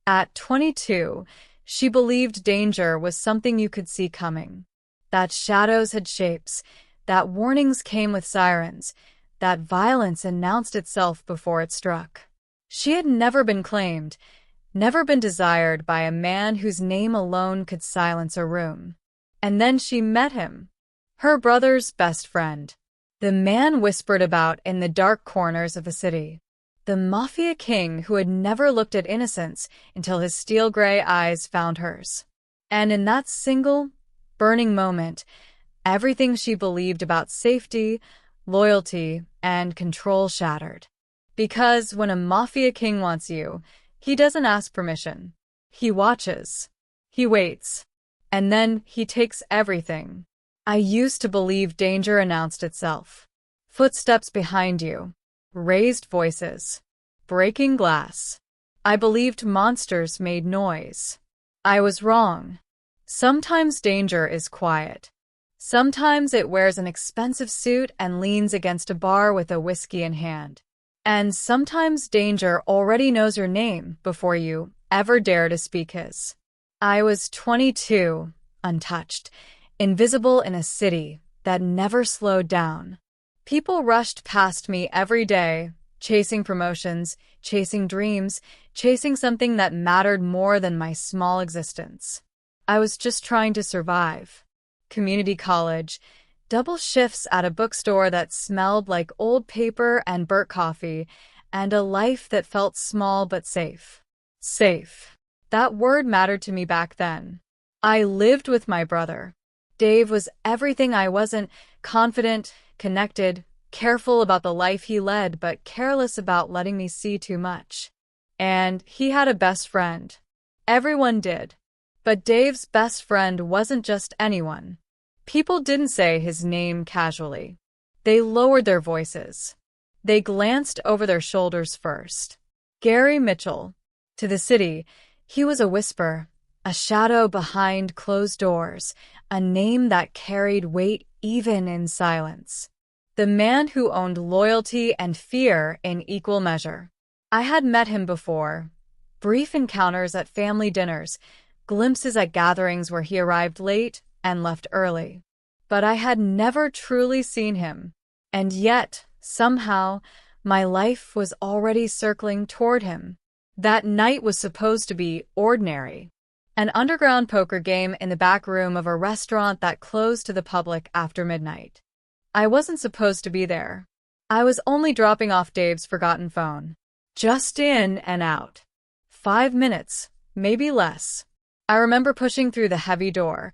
At 22, she believed danger was something you could see coming. That shadows had shapes, that warnings came with sirens, that violence announced itself before it struck. She had never been claimed, never been desired by a man whose name alone could silence a room. And then she met him, her brother's best friend, the man whispered about in the dark corners of the city, the Mafia king who had never looked at innocence until his steel-gray eyes found hers. And in that single, burning moment, everything she believed about safety, loyalty, and control shattered. Because when a Mafia king wants you, he doesn't ask permission. He watches. He waits. And then he takes everything. I used to believe danger announced itself. Footsteps behind you. Raised voices. Breaking glass. I believed monsters made noise. I was wrong. Sometimes danger is quiet. Sometimes it wears an expensive suit and leans against a bar with a whiskey in hand. And sometimes danger already knows your name before you ever dare to speak his. I was 22, untouched, invisible in a city that never slowed down. People rushed past me every day, chasing promotions, chasing dreams, chasing something that mattered more than my small existence. I was just trying to survive. Community college, double shifts at a bookstore that smelled like old paper and burnt coffee, and a life that felt small but safe. Safe. That word mattered to me back then. I lived with my brother. Dave was everything I wasn't: confident, connected, careful about the life he led, but careless about letting me see too much. And he had a best friend. Everyone did. But Dave's best friend wasn't just anyone. People didn't say his name casually. They lowered their voices. They glanced over their shoulders first. Gary Mitchell. To the city, he was a whisper, a shadow behind closed doors, a name that carried weight even in silence. The man who owned loyalty and fear in equal measure. I had met him before. Brief encounters at family dinners, glimpses at gatherings where he arrived late and left early. But I had never truly seen him. And yet, somehow, my life was already circling toward him. That night was supposed to be ordinary. An underground poker game in the back room of a restaurant that closed to the public after midnight. I wasn't supposed to be there. I was only dropping off Dave's forgotten phone. Just in and out. 5 minutes, maybe less. I remember pushing through the heavy door,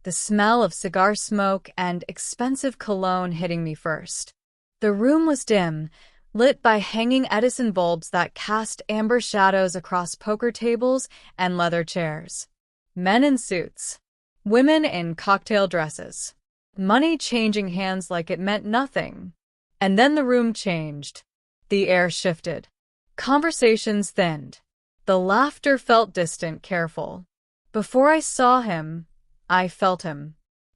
the smell of cigar smoke and expensive cologne hitting me first. The room was dim, lit by hanging Edison bulbs that cast amber shadows across poker tables and leather chairs. Men in suits. Women in cocktail dresses. Money changing hands like it meant nothing. And then the room changed. The air shifted. Conversations thinned. The laughter felt distant, careful. Before I saw him, I felt him.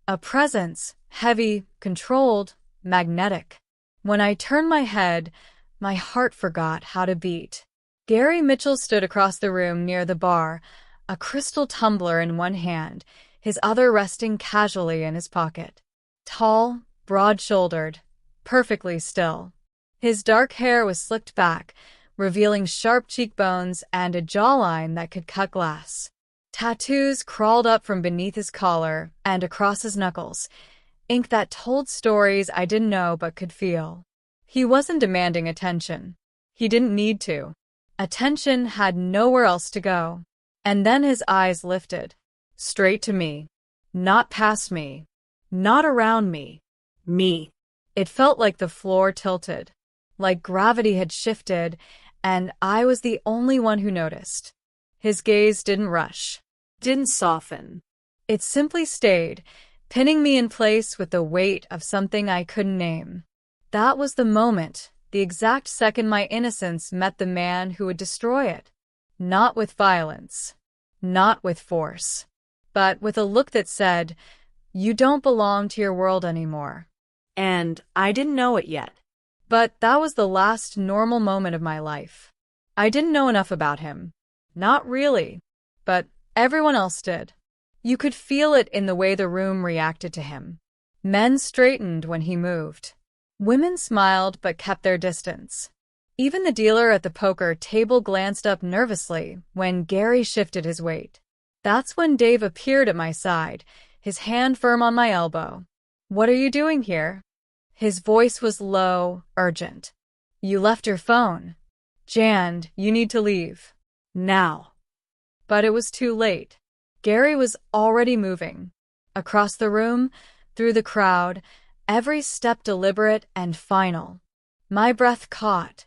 A presence, heavy, controlled, magnetic. When I turned my head, my heart forgot how to beat. Gary Mitchell stood across the room near the bar, a crystal tumbler in one hand, his other resting casually in his pocket. Tall, broad-shouldered, perfectly still. His dark hair was slicked back, revealing sharp cheekbones and a jawline that could cut glass. Tattoos crawled up from beneath his collar and across his knuckles, ink that told stories I didn't know but could feel. He wasn't demanding attention. He didn't need to. Attention had nowhere else to go. And then his eyes lifted. Straight to me. Not past me. Not around me. Me. It felt like the floor tilted. Like gravity had shifted, and I was the only one who noticed. His gaze didn't rush. Didn't soften. It simply stayed, pinning me in place with the weight of something I couldn't name. That was the moment, the exact second my innocence met the man who would destroy it. Not with violence. Not with force. But with a look that said, "You don't belong to your world anymore." And I didn't know it yet. But that was the last normal moment of my life. I didn't know enough about him. Not really. But everyone else did. You could feel it in the way the room reacted to him. Men straightened when he moved. Women smiled but kept their distance. Even the dealer at the poker table glanced up nervously when Gary shifted his weight. That's when Dave appeared at my side, his hand firm on my elbow. "What are you doing here?" His voice was low, urgent. "You left your phone. Jan, you need to leave. Now." But it was too late. Gary was already moving. Across the room, through the crowd, every step deliberate and final. My breath caught.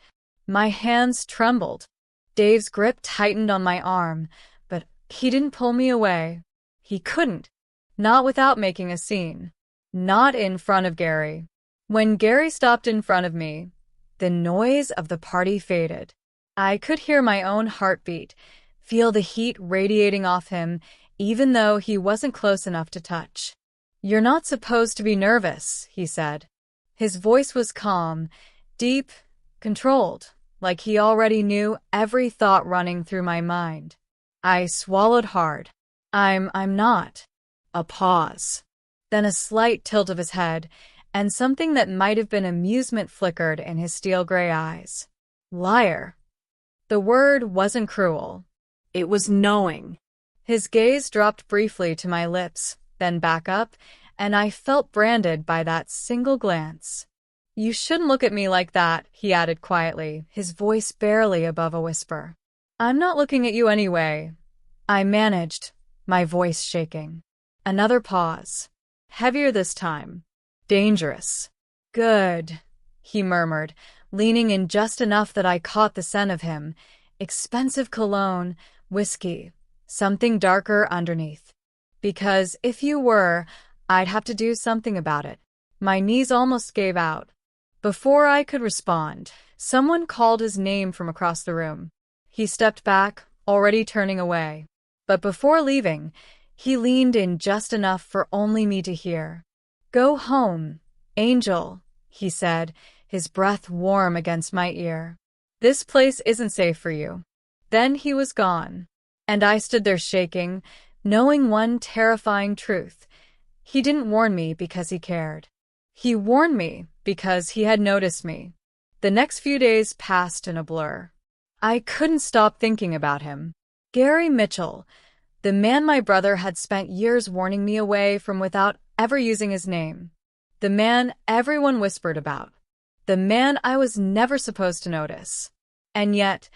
My hands trembled. Dave's grip tightened on my arm, but he didn't pull me away. He couldn't. Not without making a scene. Not in front of Gary. When Gary stopped in front of me, the noise of the party faded. I could hear my own heartbeat, feel the heat radiating off him, even though he wasn't close enough to touch. "You're not supposed to be nervous," he said. His voice was calm, deep, controlled, like he already knew every thought running through my mind. I swallowed hard. I'm not." A pause. Then a slight tilt of his head, and something that might have been amusement flickered in his steel gray eyes. "Liar." The word wasn't cruel. It was knowing. His gaze dropped briefly to my lips, then back up, and I felt branded by that single glance. "You shouldn't look at me like that," he added quietly, his voice barely above a whisper. "I'm not looking at you anyway." I managed, my voice shaking. Another pause. Heavier this time. "Dangerous." "Good," he murmured, leaning in just enough that I caught the scent of him. Expensive cologne, whiskey, something darker underneath. "Because if you were, I'd have to do something about it." My knees almost gave out. Before I could respond, someone called his name from across the room. He stepped back, already turning away. But before leaving, he leaned in just enough for only me to hear. "Go home, Angel," he said, his breath warm against my ear. "This place isn't safe for you." Then he was gone, and I stood there shaking, knowing one terrifying truth. He didn't warn me because he cared. He warned me because he had noticed me. The next few days passed in a blur. I couldn't stop thinking about him. Gary Mitchell, the man my brother had spent years warning me away from without ever using his name. The man everyone whispered about. The man I was never supposed to notice. And yet,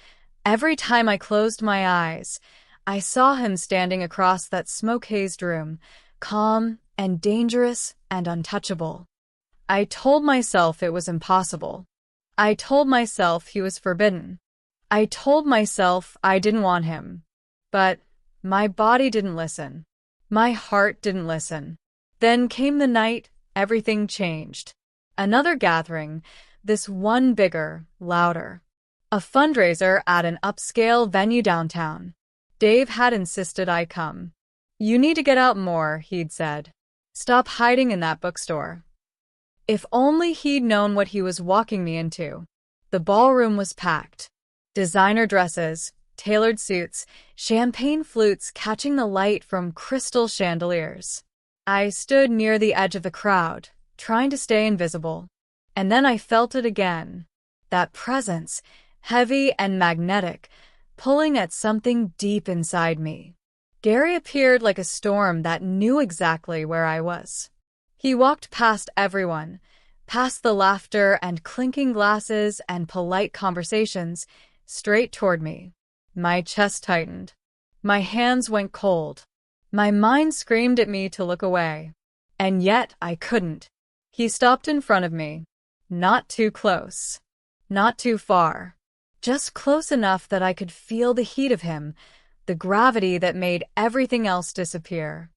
every time I closed my eyes, I saw him standing across that smoke-hazed room, calm and dangerous and untouchable. I told myself it was impossible. I told myself he was forbidden. I told myself I didn't want him. But my body didn't listen. My heart didn't listen. Then came the night everything changed. Another gathering, this one bigger, louder. A fundraiser at an upscale venue downtown. Dave had insisted I come. "You need to get out more," he'd said. "Stop hiding in that bookstore." If only he'd known what he was walking me into. The ballroom was packed. Designer dresses, tailored suits, champagne flutes catching the light from crystal chandeliers. I stood near the edge of the crowd, trying to stay invisible. And then I felt it again. That presence, heavy and magnetic, pulling at something deep inside me. Gary appeared like a storm that knew exactly where I was. He walked past everyone, past the laughter and clinking glasses and polite conversations, straight toward me. My chest tightened. My hands went cold. My mind screamed at me to look away. And yet I couldn't. He stopped in front of me. Not too close. Not too far. Just close enough that I could feel the heat of him, the gravity that made everything else disappear.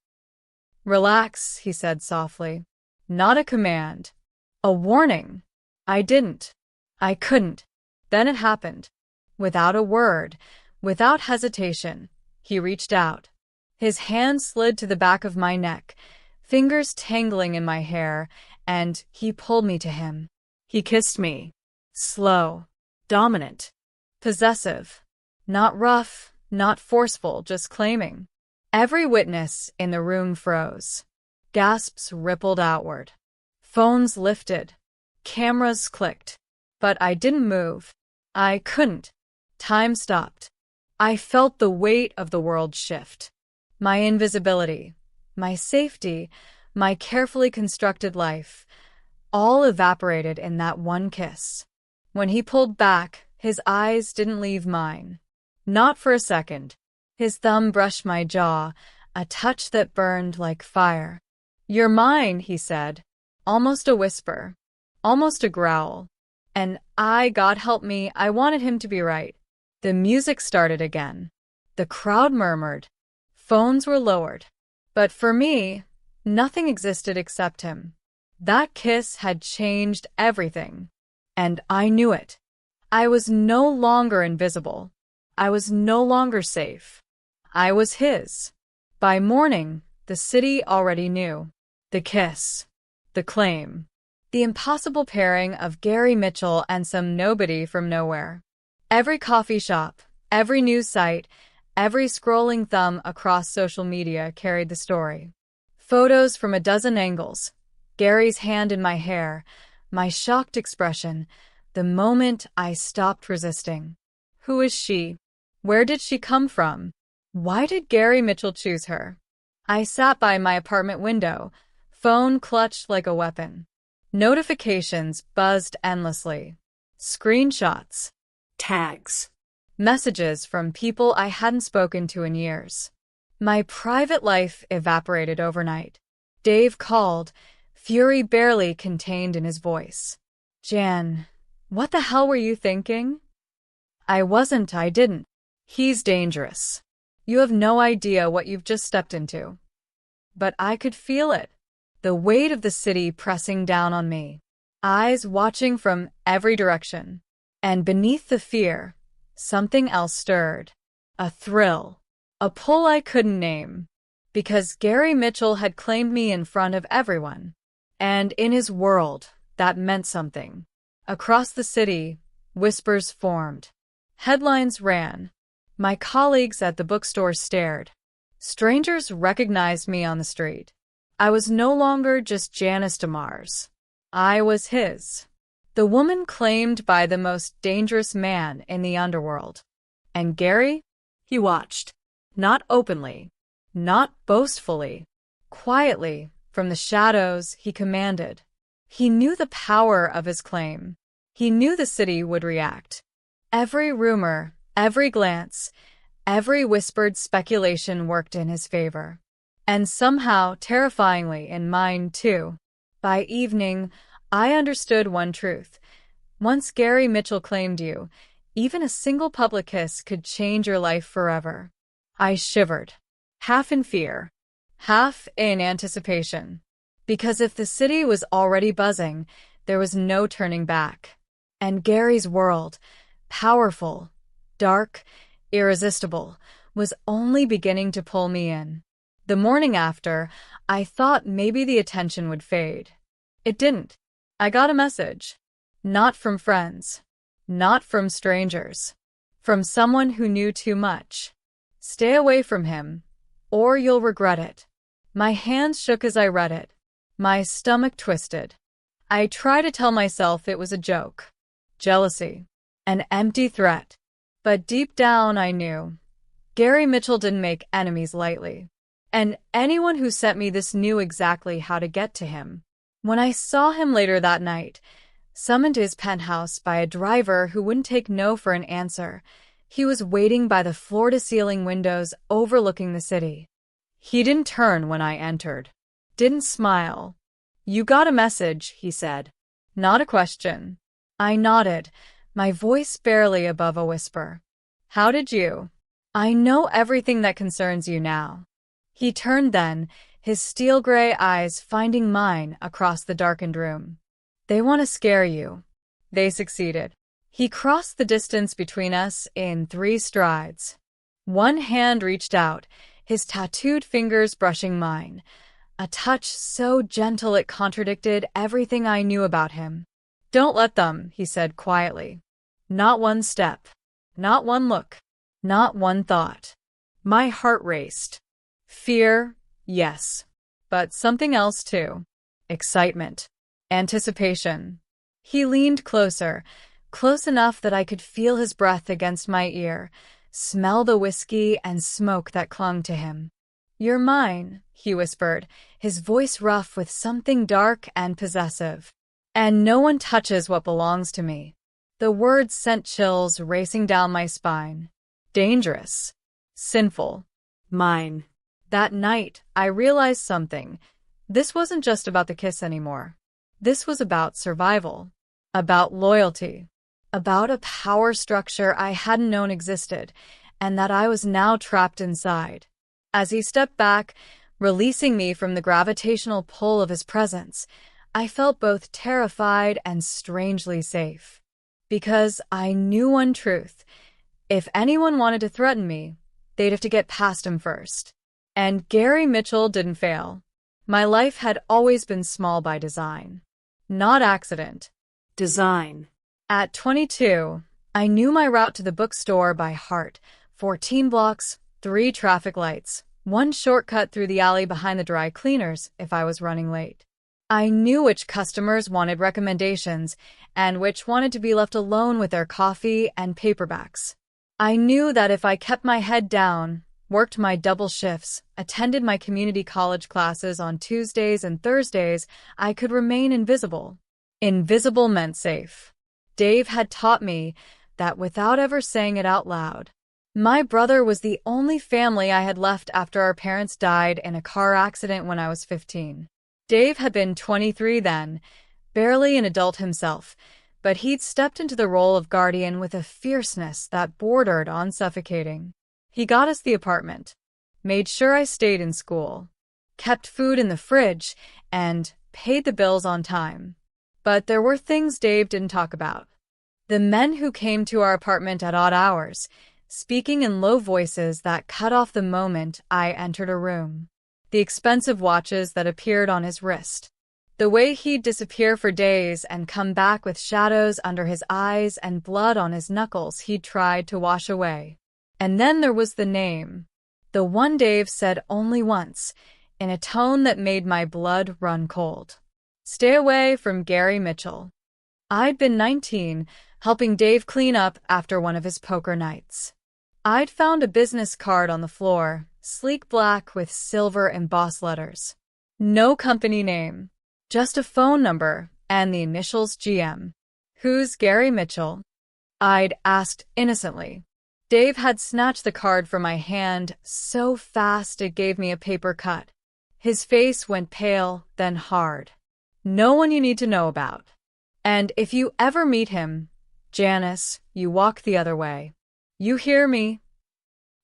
"Relax," he said softly. Not a command. A warning. I couldn't. Then it happened. Without a word, without hesitation, he reached out. His hand slid to the back of my neck, fingers tangling in my hair, and he pulled me to him. He kissed me. Slow. Dominant. Possessive. Not rough, Not forceful, just claiming. Every witness in the room froze. Gasps rippled outward. Phones lifted. Cameras clicked. But I didn't move. I couldn't. Time stopped. I felt the weight of the world shift. My invisibility, my safety, my carefully constructed life, all evaporated in that one kiss. When he pulled back, his eyes didn't leave mine. Not for a second. His thumb brushed my jaw, a touch that burned like fire. "You're mine," he said. Almost a whisper. Almost a growl. And God help me, I wanted him to be right. The music started again. The crowd murmured. Phones were lowered. But for me, nothing existed except him. That kiss had changed everything. And I knew it. I was no longer invisible. I was no longer safe. I was his. By morning, the city already knew. The kiss. The claim. The impossible pairing of Gary Mitchell and some nobody from nowhere. Every coffee shop, every news site, every scrolling thumb across social media carried the story. Photos from a dozen angles. Gary's hand in my hair, my shocked expression, the moment I stopped resisting. Who is she? Where did she come from? Why did Gary Mitchell choose her? I sat by my apartment window, phone clutched like a weapon. Notifications buzzed endlessly. Screenshots. Tags. Messages from people I hadn't spoken to in years. My private life evaporated overnight. Dave called, fury barely contained in his voice. "Jan, what the hell were you thinking?" I didn't. "He's dangerous. You have no idea what you've just stepped into." But I could feel it. The weight of the city pressing down on me. Eyes watching from every direction. And beneath the fear, something else stirred. A thrill. A pull I couldn't name. Because Gary Mitchell had claimed me in front of everyone. And in his world, that meant something. Across the city, whispers formed. Headlines ran. My colleagues at the bookstore stared. Strangers recognized me on the street. I was no longer just Janice DeMars. I was his. The woman claimed by the most dangerous man in the underworld. And Gary? He watched. Not openly. Not boastfully. Quietly, from the shadows, he commanded. He knew the power of his claim. He knew the city would react. Every rumor, every glance, every whispered speculation worked in his favor. And somehow, terrifyingly, in mine too. By evening, I understood one truth. Once Gary Mitchell claimed you, even a single public kiss could change your life forever. I shivered. Half in fear, half in anticipation. Because if the city was already buzzing, there was no turning back. And Gary's world, powerful, dark, irresistible, was only beginning to pull me in. The morning after, I thought maybe the attention would fade. It didn't. I got a message. Not from friends. Not from strangers. From someone who knew too much. "Stay away from him, or you'll regret it." My hands shook as I read it. My stomach twisted. I tried to tell myself it was a joke. Jealousy. An empty threat. But deep down I knew. Gary Mitchell didn't make enemies lightly. And anyone who sent me this knew exactly how to get to him. When I saw him later that night, summoned to his penthouse by a driver who wouldn't take no for an answer, he was waiting by the floor-to-ceiling windows overlooking the city. He didn't turn when I entered. Didn't smile. "You got a message," he said. Not a question. I nodded, my voice barely above a whisper. "How did you?" "I know everything that concerns you now." He turned then, his steel-gray eyes finding mine across the darkened room. "They want to scare you." They succeeded. He crossed the distance between us in 3 strides. One hand reached out, his tattooed fingers brushing mine. A touch so gentle it contradicted everything I knew about him. "Don't let them," he said quietly. "Not one step. Not one look. Not one thought. My heart raced. Fear, yes. But something else too. Excitement. Anticipation. He leaned closer, close enough that I could feel his breath against my ear, smell the whiskey and smoke that clung to him. "You're mine," he whispered, his voice rough with something dark and possessive. "And no one touches what belongs to me." The words sent chills racing down my spine. Dangerous. Sinful. Mine. That night, I realized something. This wasn't just about the kiss anymore. This was about survival. About loyalty. About a power structure I hadn't known existed, and that I was now trapped inside. As he stepped back, releasing me from the gravitational pull of his presence, I felt both terrified and strangely safe. Because I knew one truth. If anyone wanted to threaten me, they'd have to get past him first. And Gary Mitchell didn't fail. My life had always been small by design. Not accident. Design. At 22, I knew my route to the bookstore by heart. 14 blocks, 3 traffic lights, 1 shortcut through the alley behind the dry cleaners if I was running late. I knew which customers wanted recommendations and which wanted to be left alone with their coffee and paperbacks. I knew that if I kept my head down, worked my double shifts, attended my community college classes on Tuesdays and Thursdays, I could remain invisible. Invisible meant safe. Dave had taught me that without ever saying it out loud. My brother was the only family I had left after our parents died in a car accident when I was 15. Dave had been 23 then, barely an adult himself, but he'd stepped into the role of guardian with a fierceness that bordered on suffocating. He got us the apartment, made sure I stayed in school, kept food in the fridge, and paid the bills on time. But there were things Dave didn't talk about. The men who came to our apartment at odd hours, speaking in low voices that cut off the moment I entered a room. The expensive watches that appeared on his wrist. The way he'd disappear for days and come back with shadows under his eyes and blood on his knuckles he'd tried to wash away. And then there was the name. The one Dave said only once, in a tone that made my blood run cold. Stay away from Gary Mitchell. I'd been 19, helping Dave clean up after one of his poker nights. I'd found a business card on the floor, sleek black with silver embossed letters. No company name, just a phone number and the initials GM. "Who's Gary Mitchell?" I'd asked innocently. Dave had snatched the card from my hand so fast it gave me a paper cut. His face went pale, then hard. "No one you need to know about. And if you ever meet him, Janice, you walk the other way. You hear me?"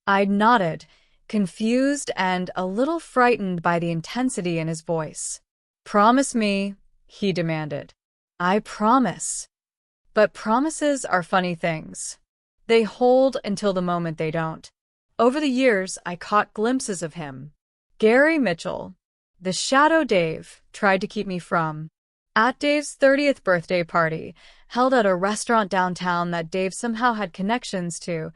I nodded, confused and a little frightened by the intensity in his voice. "Promise me," he demanded. "I promise." But promises are funny things. They hold until the moment they don't. Over the years, I caught glimpses of him. Gary Mitchell, the shadow Dave tried to keep me from. At Dave's 30th birthday party, held at a restaurant downtown that Dave somehow had connections to,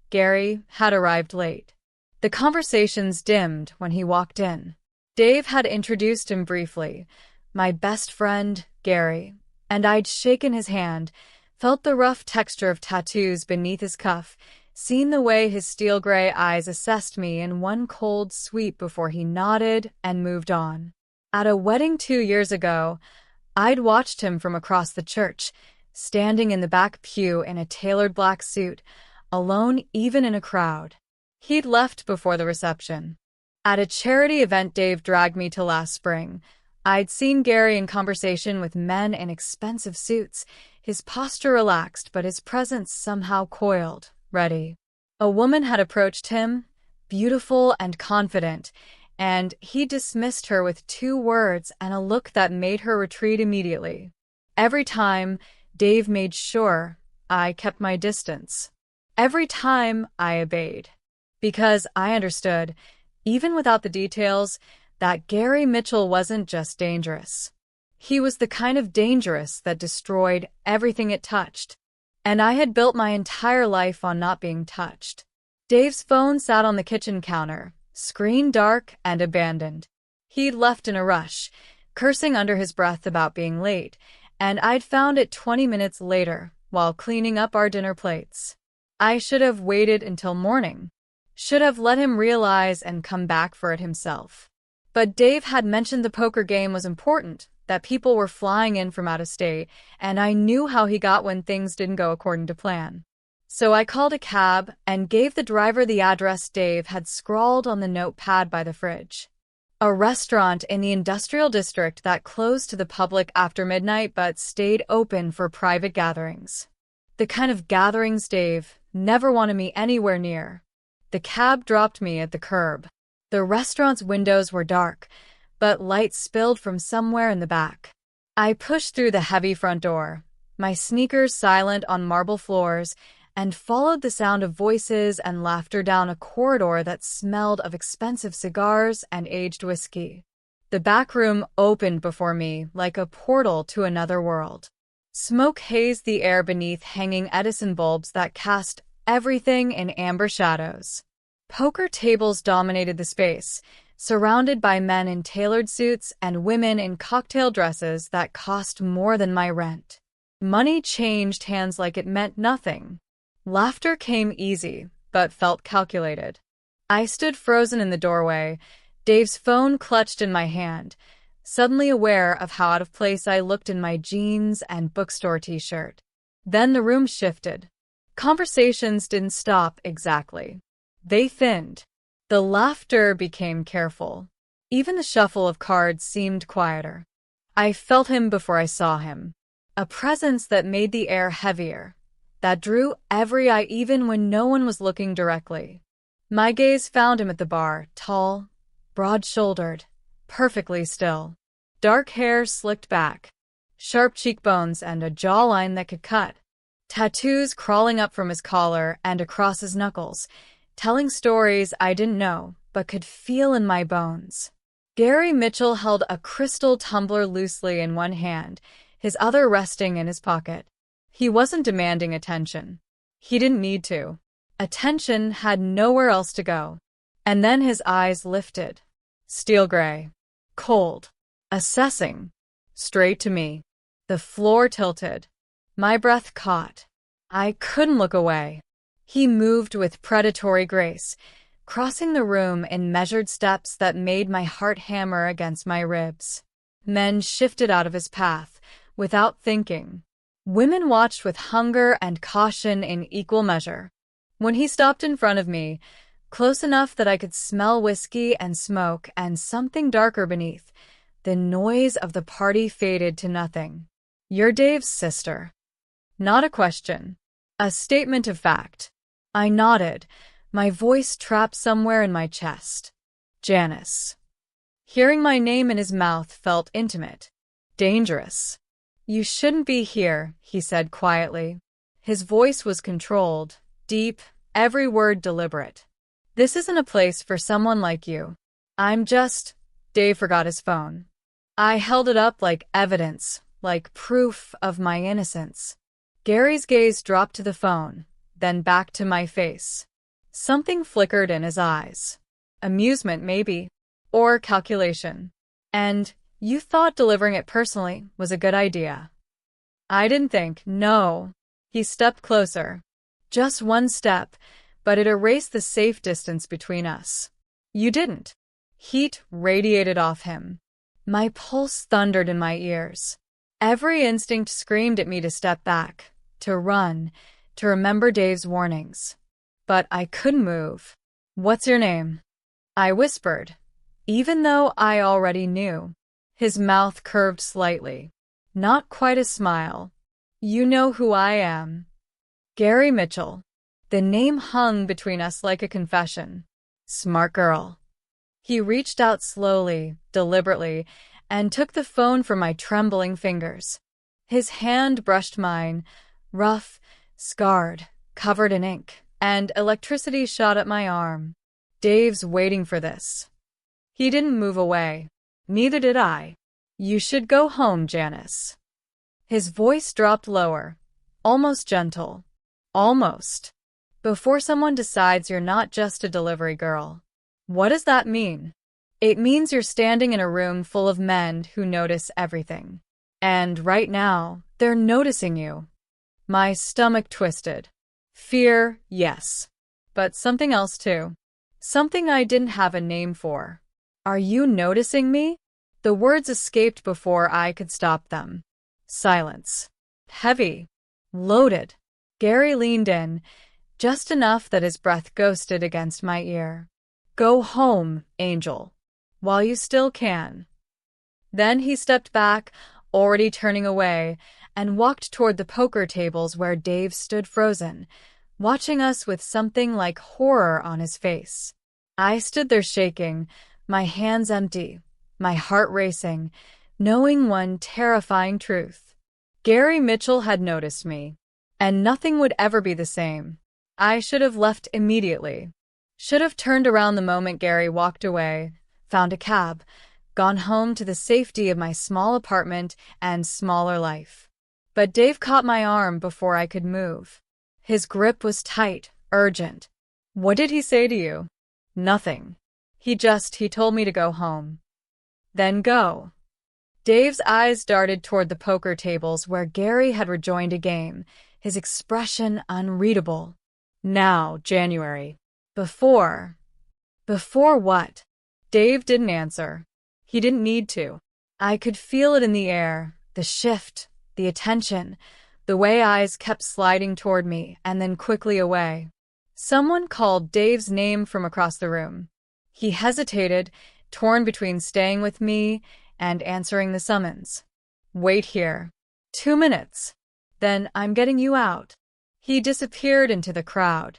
Gary had arrived late. The conversations dimmed when he walked in. Dave had introduced him briefly, my best friend, Gary, and I'd shaken his hand, felt the rough texture of tattoos beneath his cuff, seen the way his steel-gray eyes assessed me in one cold sweep before he nodded and moved on. At a wedding 2 years ago, I'd watched him from across the church, standing in the back pew in a tailored black suit, alone even in a crowd. He'd left before the reception. At a charity event Dave dragged me to last spring, I'd seen Gary in conversation with men in expensive suits, his posture relaxed but his presence somehow coiled, ready. A woman had approached him, beautiful and confident, and he dismissed her with 2 words and a look that made her retreat immediately. Every time, Dave made sure I kept my distance. Every time, I obeyed. Because I understood, even without the details, that Gary Mitchell wasn't just dangerous. He was the kind of dangerous that destroyed everything it touched. And I had built my entire life on not being touched. Dave's phone sat on the kitchen counter, screen dark and abandoned. He'd left in a rush, cursing under his breath about being late, and I'd found it 20 minutes later while cleaning up our dinner plates. I should have waited until morning. Should have let him realize and come back for it himself. But Dave had mentioned the poker game was important, that people were flying in from out of state, and I knew how he got when things didn't go according to plan. So I called a cab and gave the driver the address Dave had scrawled on the notepad by the fridge. A restaurant in the industrial district that closed to the public after midnight but stayed open for private gatherings. The kind of gatherings Dave never wanted me anywhere near. The cab dropped me at the curb. The restaurant's windows were dark, but light spilled from somewhere in the back. I pushed through the heavy front door, my sneakers silent on marble floors, and followed the sound of voices and laughter down a corridor that smelled of expensive cigars and aged whiskey. The back room opened before me like a portal to another world. Smoke hazed the air beneath hanging Edison bulbs that cast everything in amber shadows. Poker tables dominated the space, surrounded by men in tailored suits and women in cocktail dresses that cost more than my rent. Money changed hands like it meant nothing. Laughter came easy, but felt calculated. I stood frozen in the doorway, Dave's phone clutched in my hand, suddenly aware of how out of place I looked in my jeans and bookstore t-shirt. Then the room shifted. Conversations didn't stop exactly. They thinned. The laughter became careful. Even the shuffle of cards seemed quieter. I felt him before I saw him. A presence that made the air heavier, that drew every eye even when no one was looking directly. My gaze found him at the bar, tall, broad-shouldered, perfectly still. Dark hair slicked back, sharp cheekbones and a jawline that could cut. Tattoos crawling up from his collar and across his knuckles, telling stories I didn't know but could feel in my bones. Gary Mitchell held a crystal tumbler loosely in one hand, his other resting in his pocket. He wasn't demanding attention. He didn't need to. Attention had nowhere else to go. And then his eyes lifted. Steel gray. Cold. Assessing. Straight to me. The floor tilted. My breath caught. I couldn't look away. He moved with predatory grace, crossing the room in measured steps that made my heart hammer against my ribs. Men shifted out of his path, without thinking. Women watched with hunger and caution in equal measure. When he stopped in front of me, close enough that I could smell whiskey and smoke and something darker beneath, the noise of the party faded to nothing. You're Dave's sister. Not a question. A statement of fact. I nodded, my voice trapped somewhere in my chest. Janice. Hearing my name in his mouth felt intimate. Dangerous. You shouldn't be here, he said quietly. His voice was controlled, deep, every word deliberate. This isn't a place for someone like you. Dave forgot his phone. I held it up like evidence, like proof of my innocence. Gary's gaze dropped to the phone, then back to my face. Something flickered in his eyes. Amusement, maybe. Or calculation. And you thought delivering it personally was a good idea. I didn't think, no. He stepped closer. Just one step, but it erased the safe distance between us. You didn't. Heat radiated off him. My pulse thundered in my ears. Every instinct screamed at me to step back, to run, to remember Dave's warnings. But I couldn't move. What's your name? I whispered, even though I already knew. His mouth curved slightly. Not quite a smile. You know who I am. Gary Mitchell. The name hung between us like a confession. Smart girl. He reached out slowly, deliberately, and took the phone from my trembling fingers. His hand brushed mine, rough, scarred, covered in ink, and electricity shot at my arm. Dave's waiting for this. He didn't move away. Neither did I. You should go home, Janice. His voice dropped lower, almost gentle. Almost. before someone decides you're not just a delivery girl. What does that mean? It means you're standing in a room full of men who notice everything. And right now, they're noticing you. My stomach twisted. Fear, yes. But something else too. Something I didn't have a name for. Are you noticing me? The words escaped before I could stop them. Silence. Heavy. Loaded. Gary leaned in, just enough that his breath ghosted against my ear. Go home, Angel. While you still can. Then he stepped back, already turning away, and walked toward the poker tables where Dave stood frozen, watching us with something like horror on his face. I stood there shaking, my hands empty, my heart racing, knowing one terrifying truth. Gary Mitchell had noticed me, and nothing would ever be the same. I should have left immediately. Should have turned around the moment Gary walked away, found a cab, gone home to the safety of my small apartment and smaller life. But Dave caught my arm before I could move. His grip was tight, urgent. What did he say to you? Nothing. He told me to go home. Then go. Dave's eyes darted toward the poker tables where Gary had rejoined a game, his expression unreadable. Now, January. Before what? Dave didn't answer. He didn't need to. I could feel it in the air, the shift, the attention, the way eyes kept sliding toward me and then quickly away. Someone called Dave's name from across the room. He hesitated, torn between staying with me and answering the summons. Wait here. 2 minutes. Then I'm getting you out. He disappeared into the crowd.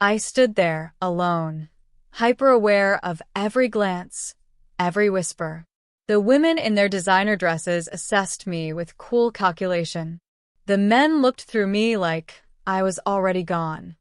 I stood there, alone, hyper-aware of every glance, every whisper. The women in their designer dresses assessed me with cool calculation. The men looked through me like I was already gone.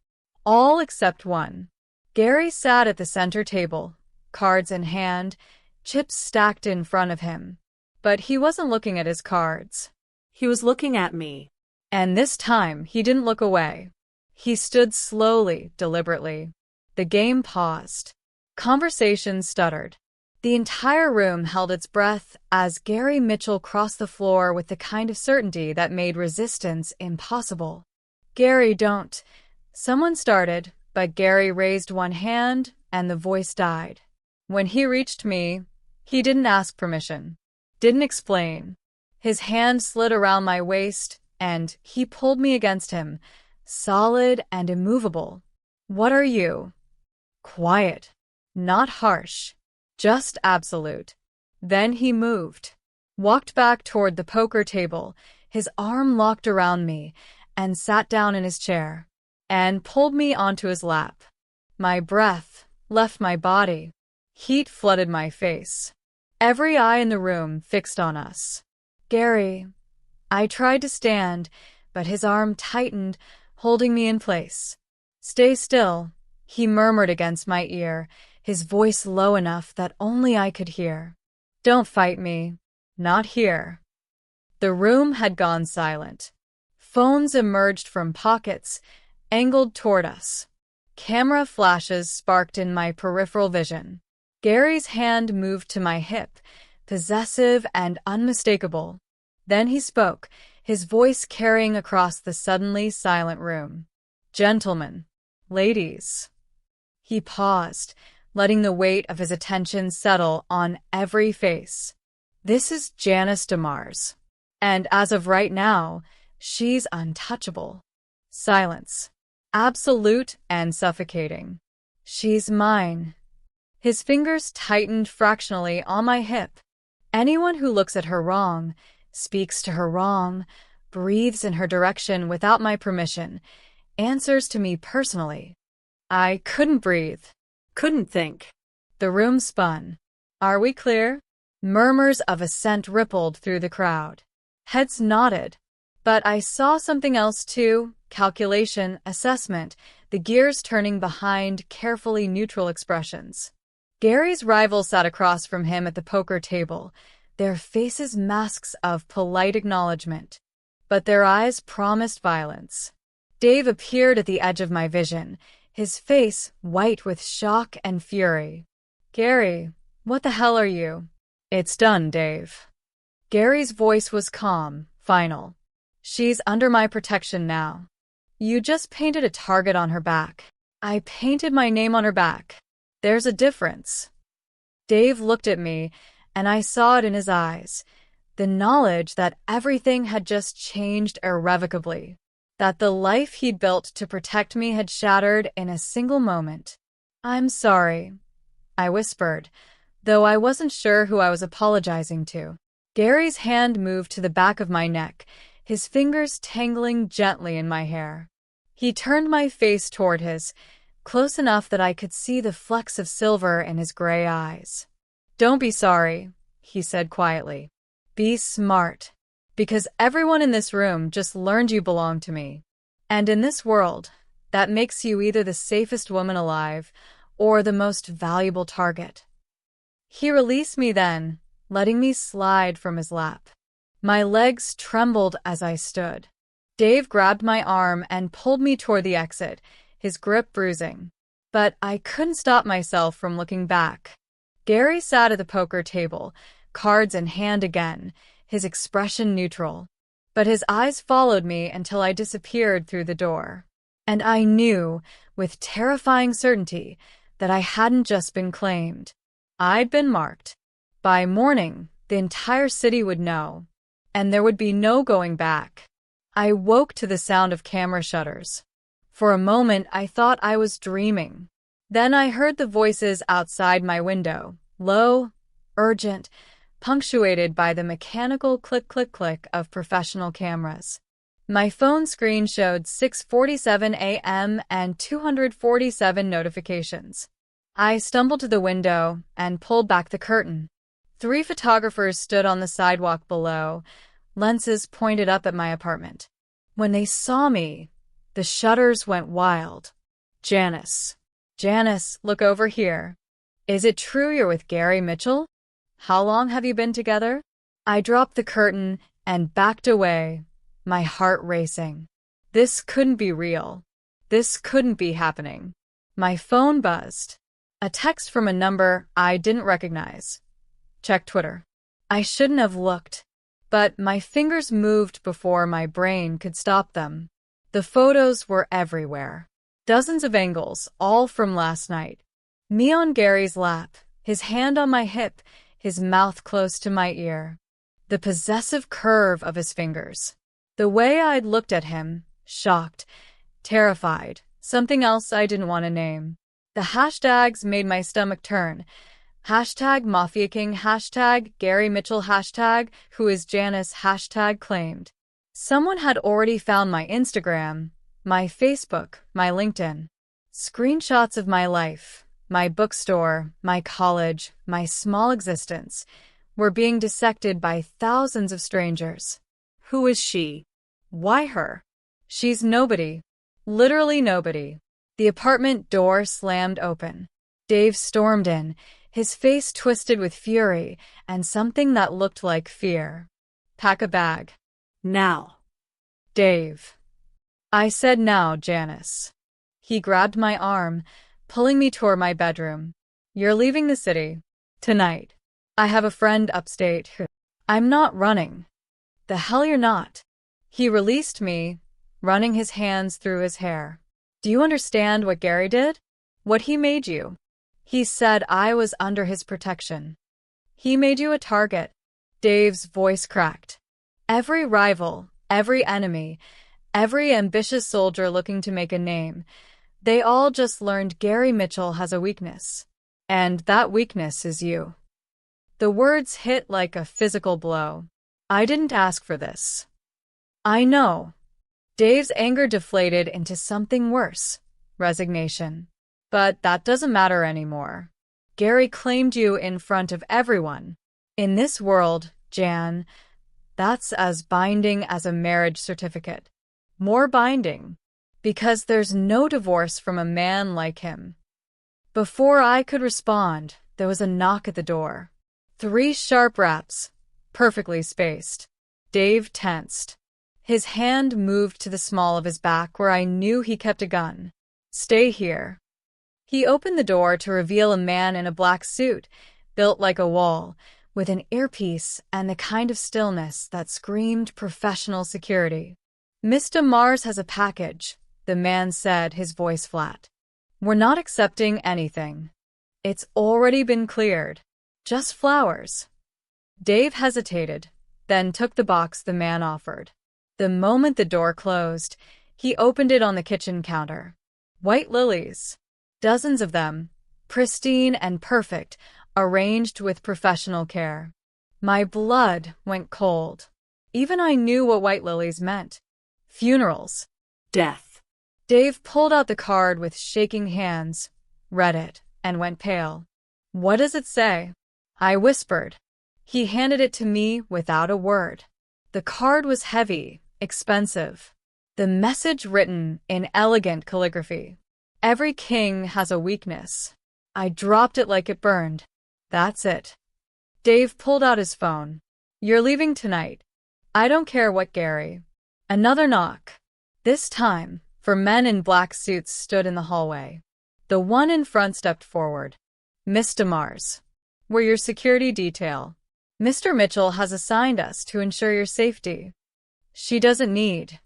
All except one. Gary sat at the center table, cards in hand, chips stacked in front of him. But he wasn't looking at his cards. He was looking at me. And this time, he didn't look away. He stood slowly, deliberately. The game paused. Conversation stuttered. The entire room held its breath as Gary Mitchell crossed the floor with the kind of certainty that made resistance impossible. Gary, don't. Someone started, but Gary raised one hand and the voice died. When he reached me, he didn't ask permission, didn't explain. His hand slid around my waist and he pulled me against him, solid and immovable. What are you? Quiet, not harsh, just absolute. Then he moved, walked back toward the poker table, his arm locked around me, and sat down in his chair, and pulled me onto his lap. My breath left my body. Heat flooded my face. Every eye in the room fixed on us. Gary. I tried to stand, but his arm tightened, holding me in place. Stay still, he murmured against my ear, his voice low enough that only I could hear. Don't fight me. Not here. The room had gone silent. Phones emerged from pockets, angled toward us. Camera flashes sparked in my peripheral vision. Gary's hand moved to my hip, possessive and unmistakable. Then he spoke, his voice carrying across the suddenly silent room. Gentlemen, ladies. He paused, letting the weight of his attention settle on every face. This is Janice DeMars. And as of right now, she's untouchable. Silence. Absolute and suffocating. She's mine. His fingers tightened fractionally on my hip. Anyone who looks at her wrong, speaks to her wrong, breathes in her direction without my permission, answers to me personally. I couldn't breathe. Couldn't think. The room spun. Are we clear? Murmurs of assent rippled through the crowd. Heads nodded. But I saw something else too. Calculation, assessment, the gears turning behind carefully neutral expressions. Gary's rival sat across from him at the poker table, their faces masks of polite acknowledgement. But their eyes promised violence. Dave appeared at the edge of my vision, his face white with shock and fury. Gary, what the hell are you? It's done, Dave. Gary's voice was calm, final. She's under my protection now. You just painted a target on her back. I painted my name on her back. There's a difference. Dave looked at me, and I saw it in his eyes. The knowledge that everything had just changed irrevocably. That the life he'd built to protect me had shattered in a single moment. I'm sorry, I whispered, though I wasn't sure who I was apologizing to. Gary's hand moved to the back of my neck, his fingers tangling gently in my hair. He turned my face toward his, close enough that I could see the flecks of silver in his gray eyes. Don't be sorry, he said quietly. Be smart, because everyone in this room just learned you belong to me. And in this world, that makes you either the safest woman alive or the most valuable target. He released me then, letting me slide from his lap. My legs trembled as I stood. Dave grabbed my arm and pulled me toward the exit, his grip bruising. But I couldn't stop myself from looking back. Gary sat at the poker table, cards in hand again, his expression neutral. But his eyes followed me until I disappeared through the door. And I knew, with terrifying certainty, that I hadn't just been claimed. I'd been marked. By morning, the entire city would know. And there would be no going back. I woke to the sound of camera shutters. For a moment, I thought I was dreaming. Then I heard the voices outside my window, low, urgent, punctuated by the mechanical click-click-click of professional cameras. My phone screen showed 6:47 a.m. and 247 notifications. I stumbled to the window and pulled back the curtain. 3 photographers stood on the sidewalk below, lenses pointed up at my apartment. When they saw me, the shutters went wild. Janice. Janice, look over here. Is it true you're with Gary Mitchell? How long have you been together? I dropped the curtain and backed away, my heart racing. This couldn't be real. This couldn't be happening. My phone buzzed. A text from a number I didn't recognize. Check Twitter. I shouldn't have looked, but my fingers moved before my brain could stop them. The photos were everywhere. Dozens of angles, all from last night. Me on Gary's lap, his hand on my hip, his mouth close to my ear. The possessive curve of his fingers. The way I'd looked at him, shocked, terrified, something else I didn't want to name. The hashtags made my stomach turn. Hashtag Mafia King, hashtag Gary Mitchell, hashtag Who is Janice, hashtag claimed. Someone had already found my Instagram, my Facebook, my LinkedIn. Screenshots of my life, my bookstore, my college, my small existence, were being dissected by thousands of strangers. Who is she? Why her? She's nobody. Literally nobody. The apartment door slammed open. Dave stormed in, his face twisted with fury and something that looked like fear. Pack a bag. Now. Dave. I said now, Janice. He grabbed my arm, pulling me toward my bedroom. You're leaving the city. Tonight. I have a friend upstate who... I'm not running. The hell you're not. He released me, running his hands through his hair. Do you understand what Gary did? What he made you? He said I was under his protection. He made you a target. Dave's voice cracked. Every rival, every enemy, every ambitious soldier looking to make a name, they all just learned Gary Mitchell has a weakness. And that weakness is you. The words hit like a physical blow. I didn't ask for this. I know. Dave's anger deflated into something worse, resignation. But that doesn't matter anymore. Gary claimed you in front of everyone. In this world, Jan, that's as binding as a marriage certificate. More binding. Because there's no divorce from a man like him. Before I could respond, there was a knock at the door. 3 sharp raps, perfectly spaced. Dave tensed. His hand moved to the small of his back where I knew he kept a gun. Stay here. He opened the door to reveal a man in a black suit, built like a wall, with an earpiece and the kind of stillness that screamed professional security. Mr. Mars has a package, the man said, his voice flat. We're not accepting anything. It's already been cleared. Just flowers. Dave hesitated, then took the box the man offered. The moment the door closed, he opened it on the kitchen counter. White lilies. Dozens of them, pristine and perfect, arranged with professional care. My blood went cold. Even I knew what white lilies meant. Funerals. Death. Dave pulled out the card with shaking hands, read it, and went pale. What does it say? I whispered. He handed it to me without a word. The card was heavy, expensive. The message written in elegant calligraphy. Every king has a weakness. I dropped it like it burned. That's it. Dave pulled out his phone. You're leaving tonight. I don't care what, Gary. Another knock. This time, four men in black suits stood in the hallway. The one in front stepped forward. Mr. Mars. We're your security detail. Mr. Mitchell has assigned us to ensure your safety. She doesn't need.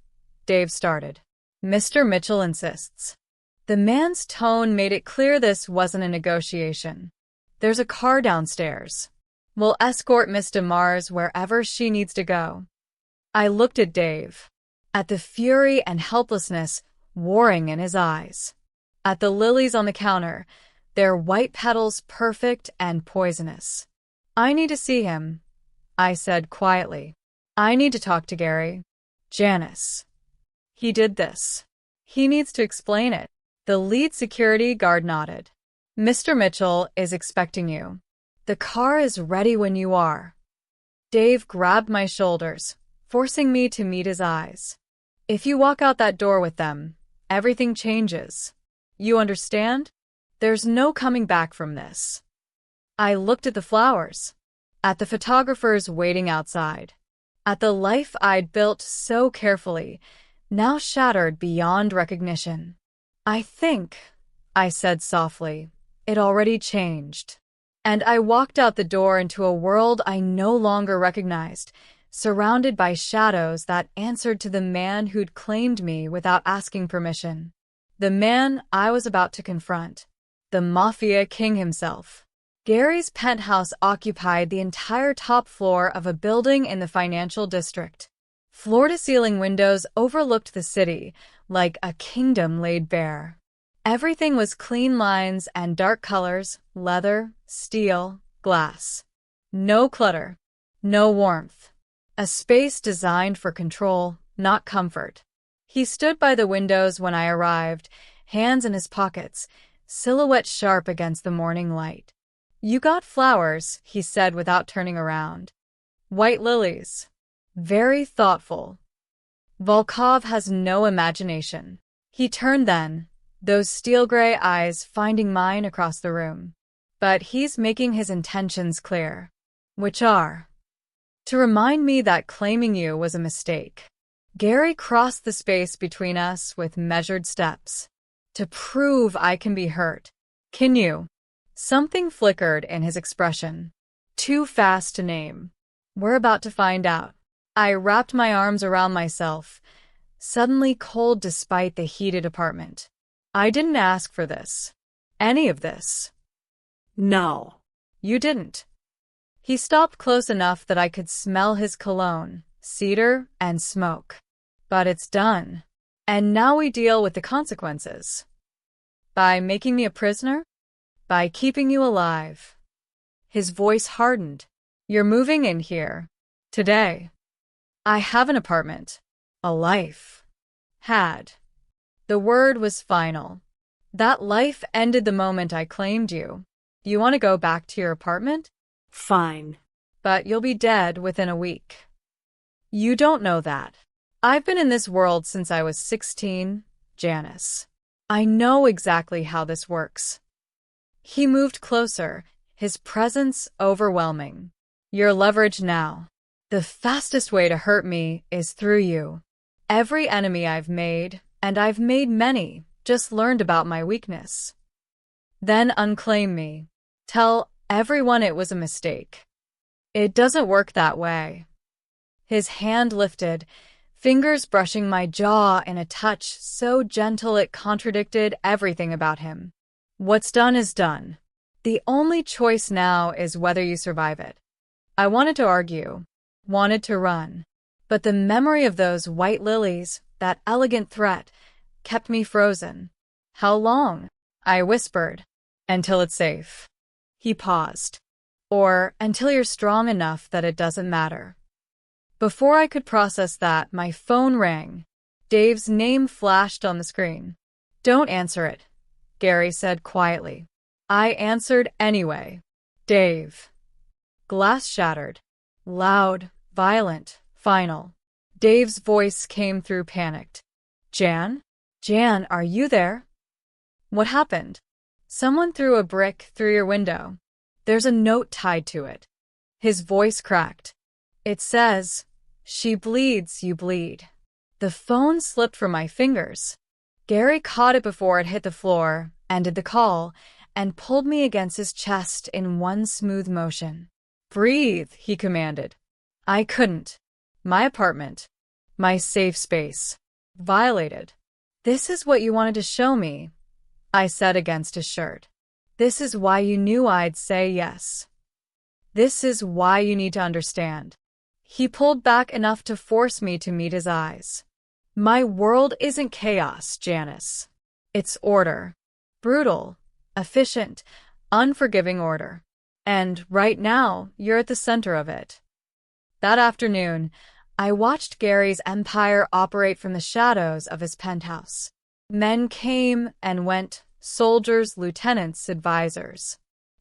Dave started. Mr. Mitchell insists. The man's tone made it clear this wasn't a negotiation. There's a car downstairs. We'll escort Mr. Mars wherever she needs to go. I looked at Dave. At the fury and helplessness warring in his eyes. At the lilies on the counter, their white petals perfect and poisonous. I need to see him, I said quietly. I need to talk to Gary. Janice. He did this. He needs to explain it. The lead security guard nodded. Mr. Mitchell is expecting you. The car is ready when you are. Dave grabbed my shoulders, forcing me to meet his eyes. If you walk out that door with them, everything changes. You understand? There's no coming back from this. I looked at the flowers, at the photographers waiting outside, at the life I'd built so carefully, now shattered beyond recognition. I think, I said softly, it already changed. And I walked out the door into a world I no longer recognized, surrounded by shadows that answered to the man who'd claimed me without asking permission. The man I was about to confront. The Mafia king himself. Gary's penthouse occupied the entire top floor of a building in the financial district. Floor-to-ceiling windows overlooked the city, like a kingdom laid bare. Everything was clean lines and dark colors, leather, steel, glass. No clutter. No warmth. A space designed for control, not comfort. He stood by the windows when I arrived, hands in his pockets, silhouette sharp against the morning light. You got flowers, he said without turning around. White lilies. Very thoughtful. Volkov has no imagination. He turned then, those steel-gray eyes finding mine across the room. But he's making his intentions clear. Which are? To remind me that claiming you was a mistake. Gary crossed the space between us with measured steps. To prove I can be hurt. Can you? Something flickered in his expression. Too fast to name. We're about to find out. I wrapped my arms around myself, suddenly cold despite the heated apartment. I didn't ask for this. Any of this. No. You didn't. He stopped close enough that I could smell his cologne, cedar, and smoke. But it's done. And now we deal with the consequences. By making me a prisoner? By keeping you alive. His voice hardened. You're moving in here. Today. I have an apartment. A life. Had. The word was final. That life ended the moment I claimed you. You want to go back to your apartment? Fine. But you'll be dead within a week. You don't know that. I've been in this world since I was 16, Janice. I know exactly how this works. He moved closer, his presence overwhelming. You're leveraged now. The fastest way to hurt me is through you. Every enemy I've made, and I've made many, just learned about my weakness. Then unclaim me. Tell everyone it was a mistake. It doesn't work that way. His hand lifted, fingers brushing my jaw in a touch so gentle it contradicted everything about him. What's done is done. The only choice now is whether you survive it. I wanted to argue, wanted to run, but the memory of those white lilies, that elegant threat, kept me frozen. How long? I whispered. Until it's safe. He paused. Or until you're strong enough that it doesn't matter. Before I could process that, my phone rang. Dave's name flashed on the screen. Don't answer it, Gary said quietly. I answered anyway. Dave. Glass shattered. Loud, violent, final. Dave's voice came through panicked. Jan? Jan, are you there? What happened? Someone threw a brick through your window. There's a note tied to it. His voice cracked. It says, she bleeds, you bleed. The phone slipped from my fingers. Gary caught it before it hit the floor, ended the call, and pulled me against his chest in one smooth motion. Breathe, he commanded. I couldn't. My apartment, my safe space, violated. This is what you wanted to show me, I said against his shirt. This is why you knew I'd say yes. This is why you need to understand. He pulled back enough to force me to meet his eyes. My world isn't chaos, Janice. It's order. Brutal, efficient, unforgiving order. And right now, you're at the center of it. That afternoon, I watched Gary's empire operate from the shadows of his penthouse. Men came and went, soldiers, lieutenants, advisors.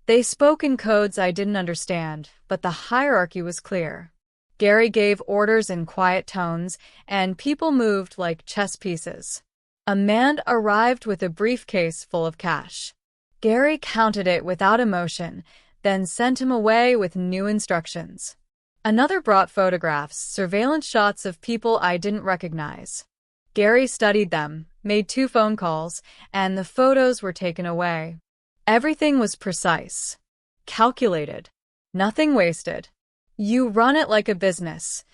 They spoke in codes I didn't understand, but the hierarchy was clear. Gary gave orders in quiet tones, and people moved like chess pieces. A man arrived with a briefcase full of cash. Gary counted it without emotion, then sent him away with new instructions. Another brought photographs, surveillance shots of people I didn't recognize. Gary studied them, made 2 phone calls, and the photos were taken away. Everything was precise, calculated, nothing wasted. You run it like a business,